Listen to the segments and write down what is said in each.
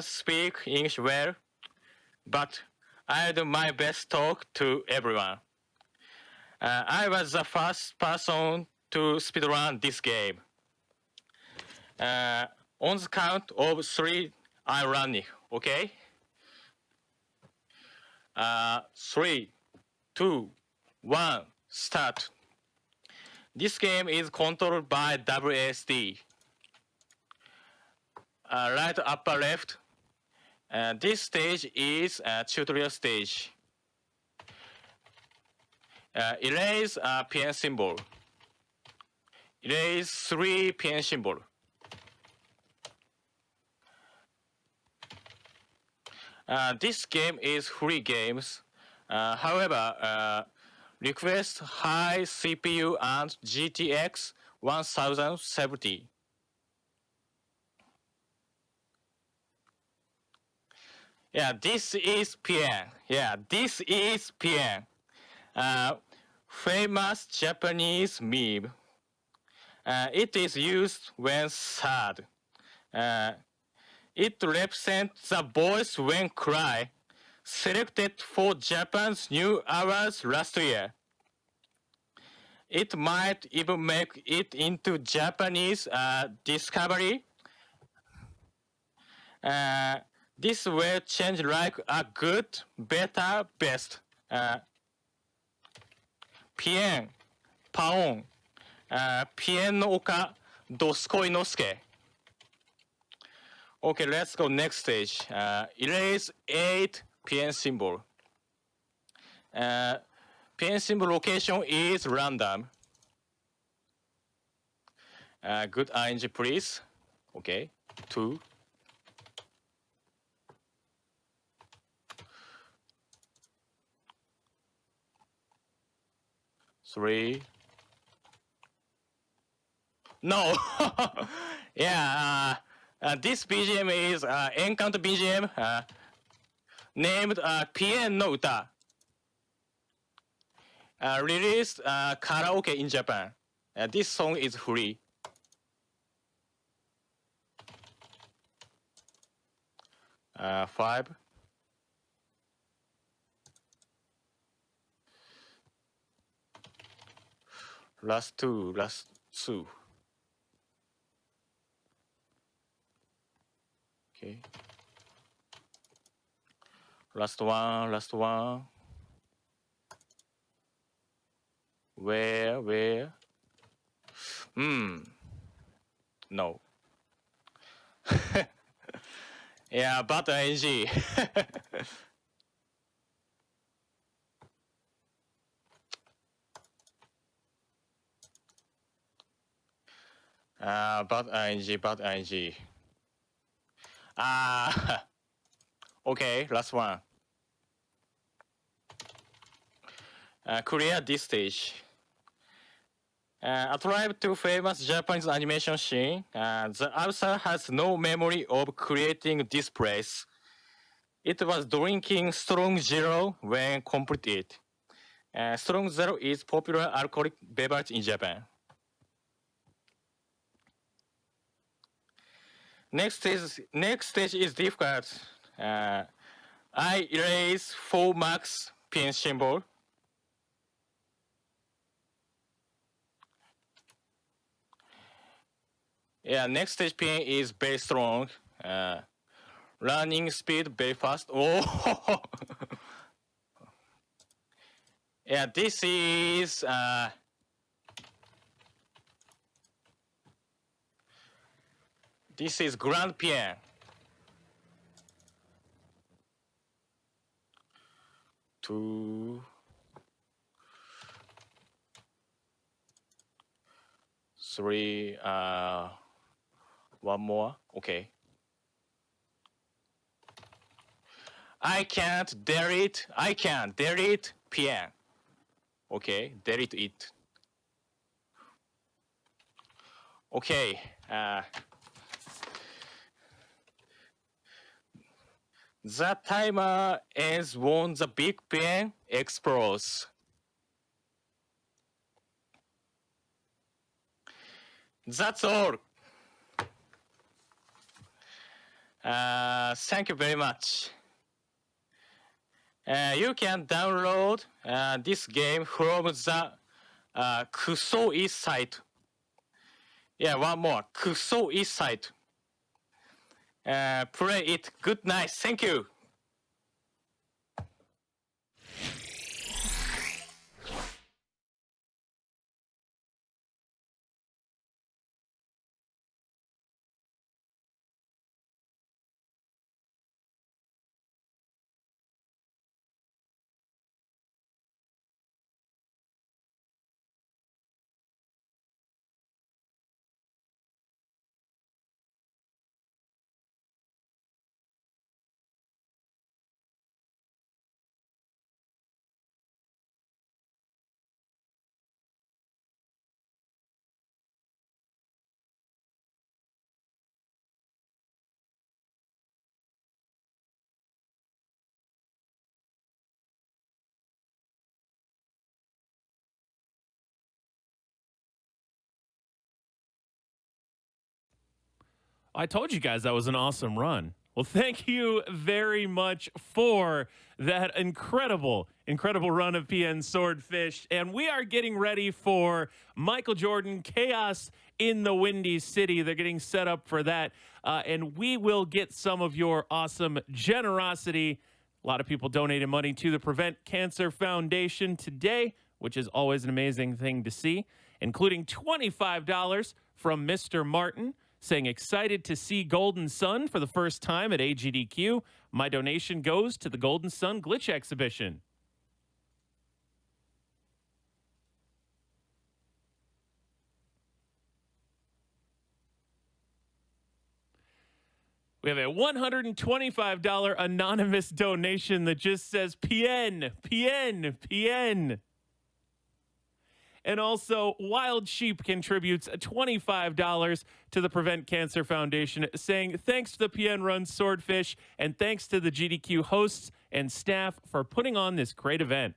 speak English well, but I'll do my best talk to everyone. I was the first person to speedrun this game. On the count of 3, I'm running, okay? 3, 2, 1, start. This game is controlled by WASD. Right upper left. This stage is a tutorial stage. Erase a PIEN symbol. Erase 3 PIEN symbol. This game is free games. However, request high CPU and GTX 1070. Yeah, this is PIEN. Yeah, this is PIEN. Famous Japanese meme. It is used when sad. It represents the voice when cry. Selected for Japan's New Awards last year. It might even make it into Japanese discovery. This will change like a good, better, best. PIEN, PAON, PIEN no Oka, Doskoi no Suke. Okay, let's go next stage. Erase 8 PIEN symbol. PIEN symbol location is random. Good ing, please. Okay, 2. Three. No. Yeah. This BGM is Encounter BGM named PIEN no Uta. Released karaoke in Japan. This song is free. Five. Last two. Okay. Last one. Where? No. Yeah, but ing. But ing. Okay, last one. Clear this stage. A tribe to famous Japanese animation scene, the author has no memory of creating this place. It was drinking Strong Zero when completed. Strong Zero is popular alcoholic beverage in Japan. Next stage is difficult. I erase 4 max PIEN symbol. Yeah, next stage PIEN is very strong. Running speed very fast. Oh, yeah, this is Grand PIEN. Two, 3, one more. Okay. I can't delete PIEN. Okay, delete it. Okay. The timer ends when the big PIEN explodes. That's all. Thank you very much. You can download this game from the Kusoi site. Yeah, one more. Kusoi site. Play it. Good night. Thank you. I told you guys that was an awesome run. Well, thank you very much for that incredible run of PN Swordfish. And we are getting ready for Michael Jordan Chaos in the Windy City. They're getting set up for that. And we will get some of your awesome generosity. A lot of people donated money to the Prevent Cancer Foundation today, which is always an amazing thing to see, including $25 from Mr. Martin, saying excited to see Golden Sun for the first time at AGDQ. My donation goes to the Golden Sun Glitch Exhibition. We have a $125 anonymous donation that just says PN, PN, PN. And also, Wild Sheep contributes $25 to the Prevent Cancer Foundation, saying thanks to the PN Run Swordfish and thanks to the GDQ hosts and staff for putting on this great event.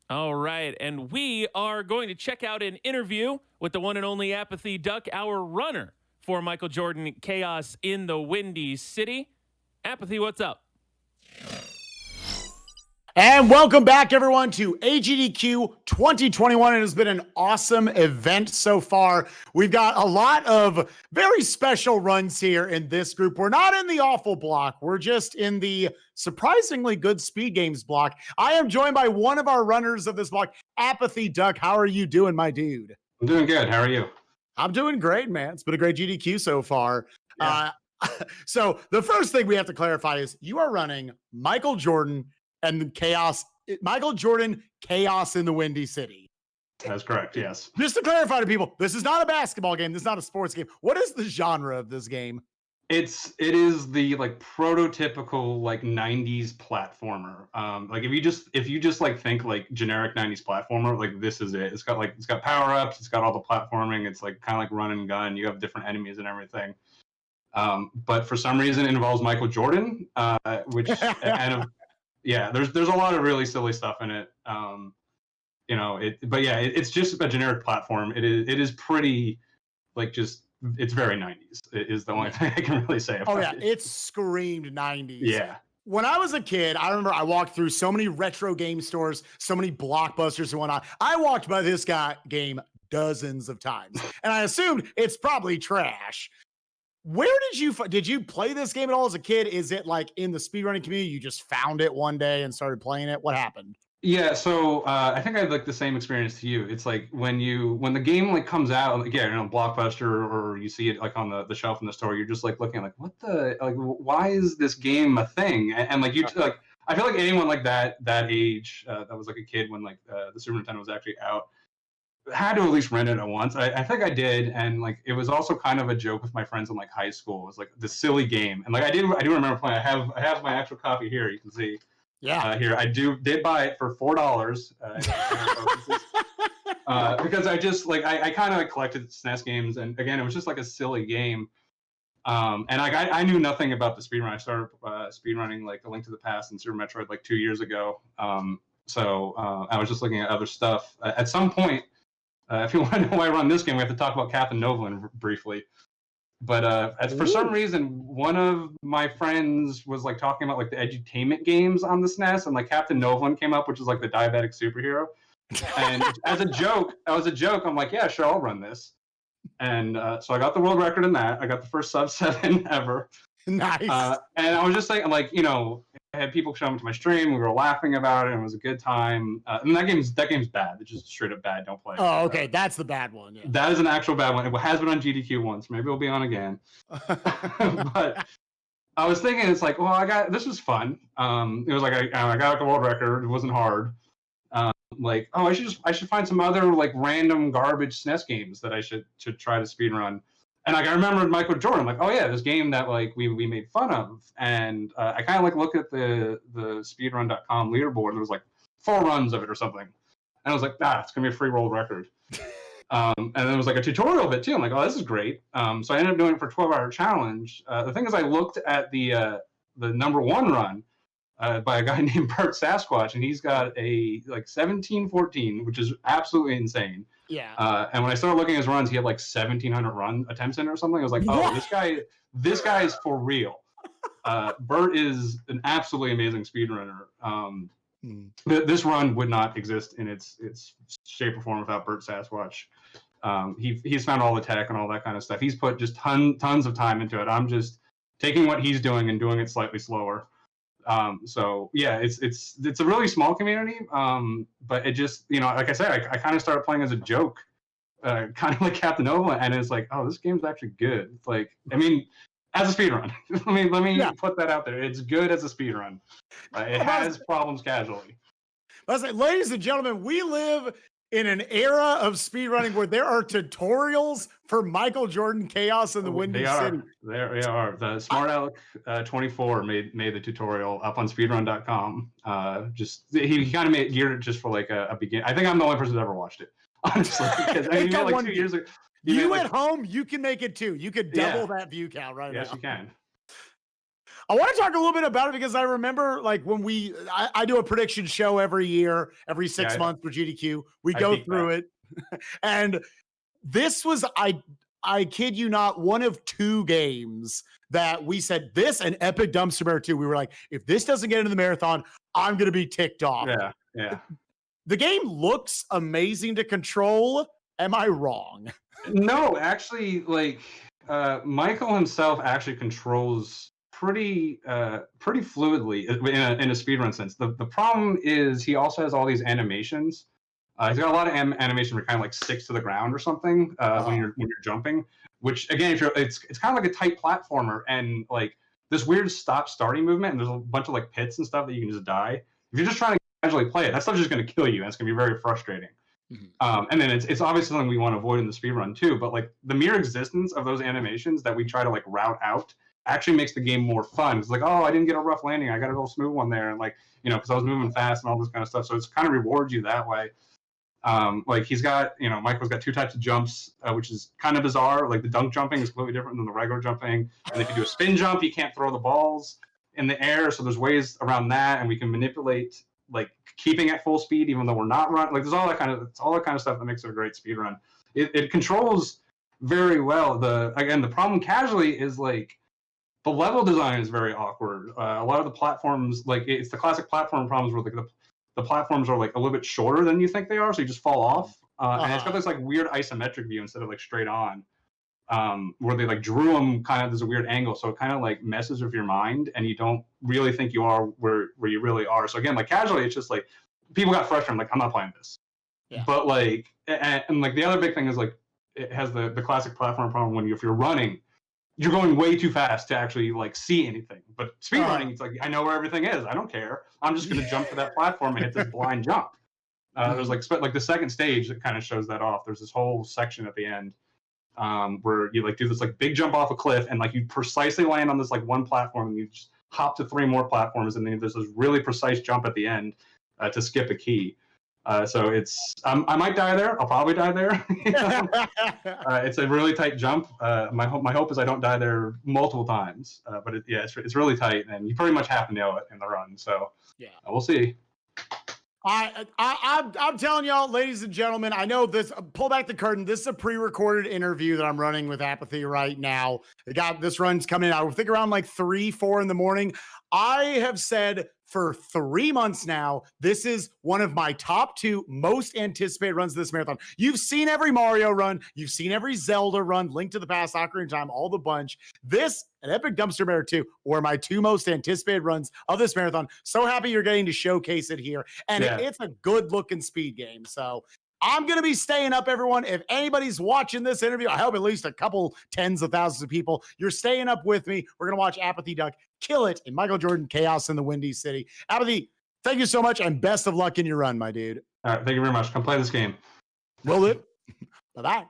All right, and we are going to check out an interview with the one and only apathyduck, our runner for Michael Jordan Chaos in the Windy City. Apathy, what's up? And welcome back, everyone, to AGDQ 2021. It has been an awesome event so far. We've got a lot of very special runs here in this group. We're not in the awful block. We're just in the surprisingly good speed games block. I am joined by one of our runners of this block, apathyduck. How are you doing, my dude? I'm doing good. How are you? I'm doing great, man. It's been a great GDQ so far. Yeah. So the first thing we have to clarify is you are running Michael Jordan and Michael Jordan Chaos in the Windy City. That's correct, yes. Just to clarify to people, this is not a basketball game. This is not a sports game. What is the genre of this game? It is the like prototypical like 90s platformer. Like if you just like think like generic 90s platformer, like this is it. It's got power-ups, it's got all the platforming, it's like kind of like run and gun. You have different enemies and everything. But for some reason it involves Michael Jordan, which yeah, there's a lot of really silly stuff in it. But yeah, it's just a generic platform. It is pretty like it's very 90s. It is the only thing I can really say about it. It screamed 90s. Yeah. When I was a kid, I remember I walked through so many retro game stores, so many blockbusters and whatnot. I walked by this game dozens of times, and I assumed it's probably trash. Where did you play this game at all as a kid? Is it like in the speedrunning community? You just found it one day and started playing it? What happened? Yeah, so I think I had like the same experience to you. It's like when the game like comes out, like Blockbuster, or you see it like on the shelf in the store, you're just like looking like, what the like, why is this game a thing? And like like I feel like anyone like that age that was like a kid when like the Super Nintendo was actually out, had to at least rent it at once. I think I did, and like it was also kind of a joke with my friends in like high school. It was like the silly game, and like I do remember playing. I have my actual copy here. You can see. Yeah. Here I did buy it for $4 because I just like I kind of like collected SNES games, and again it was just like a silly game. And like I knew nothing about the speedrun. I started speedrunning like A Link to the Past and Super Metroid like 2 years ago. So I was just looking at other stuff. At some point, if you want to know why I run this game, we have to talk about Captain Novolin briefly. But for some reason, one of my friends was like talking about like the edutainment games on the SNES, and like Captain Novolin came up, which is like the diabetic superhero. And as a joke, I'm like, yeah, sure, I'll run this. And so I got the world record in that. I got the first sub 7 ever. Nice. And I was just like, you know, I had people come to my stream. We were laughing about it, and it was a good time. And that game's bad. It's just straight up bad. Don't play it. Oh, okay. That's the bad one. Yeah. That is an actual bad one. It has been on GDQ once. Maybe it'll be on again. But I was thinking, it's like, well, this was fun. It was like I got the world record. It wasn't hard. Like, I should find some other like random garbage SNES games that I should try to speedrun. And like I remembered Michael Jordan, like, oh yeah, this game that like we made fun of, and I kind of like looked at the speedrun.com leaderboard, and there was like 4 runs of it or something, and I was like, it's gonna be a free world record. And then there was like a tutorial of it too. I'm like, oh, this is great. So I ended up doing it for 12-hour challenge. The thing is, I looked at the number 1 run by a guy named Bert Sasquatch, and he's got a like 1714, which is absolutely insane. Yeah. And when I started looking at his runs, he had like 1,700 run attempts in it or something. I was like, oh, this guy is for real. Bert is an absolutely amazing speedrunner. This run would not exist in its shape or form without Bert Sasquatch. He's found all the tech and all that kind of stuff. He's put just tons of time into it. I'm just taking what he's doing and doing it slightly slower. So yeah, it's a really small community, but it just, you know, like I said, I kind of started playing as a joke, kind of like Captain Nova, and it's like, oh, this game's actually good. It's like, I mean, as a speedrun, let me put that out there. It's good as a speedrun. It has problems casually. Let's say, ladies and gentlemen, we live in an era of speedrunning where there are tutorials for Michael Jordan chaos in the Windy City. They are. The Smart Alec 24 made the tutorial up on speedrun.com. He kind of geared it just for like a begin. I think I'm the only person who's ever watched it, honestly. Because I mean, like 2 years ago. You at home, you can make it too. You could double that view count right now. Yes, you can. I want to talk a little bit about it because I remember like when I do a prediction show every year, every 6 months for GDQ. We go through it. And this was, I kid you not, one of 2 games that we said this and Epic Dumpster Bear 2. We were like, if this doesn't get into the marathon, I'm going to be ticked off. Yeah. The game looks amazing to control. Am I wrong? No, actually, like Michael himself actually controls pretty fluidly in a speedrun sense. The problem is he also has all these animations. He's got a lot of animation where kind of like sticks to the ground or something when you're jumping. Which again, it's kind of like a tight platformer, and like this weird stop-starting movement, and there's a bunch of like pits and stuff that you can just die. If you're just trying to casually play it, that stuff's just going to kill you, and it's going to be very frustrating. Mm-hmm. And then it's obviously something we want to avoid in the speedrun too. But like the mere existence of those animations that we try to like route out actually makes the game more fun. It's like, oh, I didn't get a rough landing. I got a real smooth one there. And like, you know, because I was moving fast and all this kind of stuff. So it's kind of rewards you that way. Like he's got, you know, Michael's got 2 types of jumps, which is kind of bizarre. Like the dunk jumping is completely different than the regular jumping. And if you do a spin jump, you can't throw the balls in the air. So there's ways around that. And we can manipulate like keeping at full speed, even though we're not running. Like there's all that kind of stuff that makes it a great speed run. It controls very well. The problem casually is like, the level design is very awkward. A lot of the platforms, like it's the classic platform problems where like the platforms are like a little bit shorter than you think they are, so you just fall off. And it's got this like weird isometric view instead of like straight on, where they like drew them kind of there's a weird angle, so it kind of like messes with your mind, and you don't really think you are where you really are. So again, like casually, it's just like people got frustrated, like I'm not playing this. Yeah. But like, and like the other big thing is like it has the classic platform problem when if you're running, you're going way too fast to actually like see anything. But speedrunning, it's like I know where everything is. I don't care. I'm just going to jump to that platform and hit this blind jump. There's like the second stage that kind of shows that off. There's this whole section at the end where you like do this like big jump off a cliff and like you precisely land on this like one platform and you just hop to 3 more platforms and then there's this really precise jump at the end to skip a key. So it's I might die there. I'll probably die there. It's a really tight jump. My hope is I don't die there multiple times. But it's really tight and you pretty much have to nail it in the run. So Yeah. We'll see. I'm telling y'all, ladies and gentlemen, I know this. Pull back the curtain. This is a pre-recorded interview that I'm running with Apathy right now. This run's coming out. I think around like 3, 4 in the morning. I have said for 3 months now, this is one of my top 2 most anticipated runs of this marathon. You've seen every Mario run. You've seen every Zelda run, Link to the Past, Ocarina of Time, all the bunch. This and Epic Dumpster Bear 2 were my 2 most anticipated runs of this marathon. So happy you're getting to showcase it here. And it's a good looking speed game. So I'm going to be staying up, everyone. If anybody's watching this interview, I hope at least a couple tens of thousands of people, you're staying up with me. We're going to watch Apathy Duck kill it in Michael Jordan Chaos in the Windy City. Apathy, thank you so much and best of luck in your run, my dude. All right. Thank you very much. Come play this game. Will do. Bye-bye.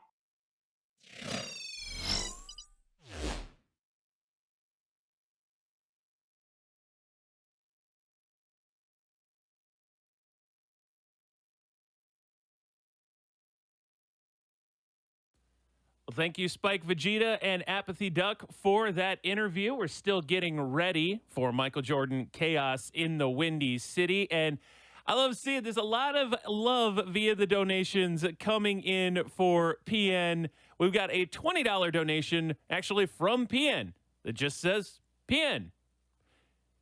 Well, thank you, SpikeVegeta and apathyduck, for that interview. We're still getting ready for Michael Jordan Chaos in the Windy City. And I love seeing there's a lot of love via the donations coming in for PN. We've got a $20 donation actually from PN that just says PN.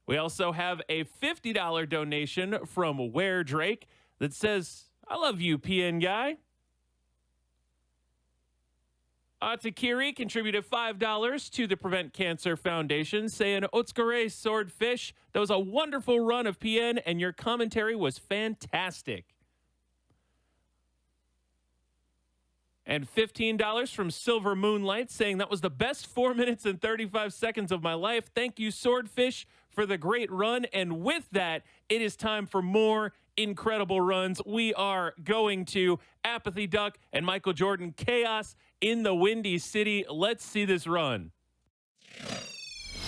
We also have a $50 donation from Where Drake that says, I love you, PN guy. Takiri contributed $5 to the Prevent Cancer Foundation, saying, Otskare Swordfish, that was a wonderful run of PN, and your commentary was fantastic. And $15 from Silver Moonlight, saying that was the best 4 minutes and 35 seconds of my life. Thank you, Swordfish, for the great run. And with that, it is time for more incredible runs. We are going to Apathy Duck and Michael Jordan Chaos in the Windy City. Let's see this run.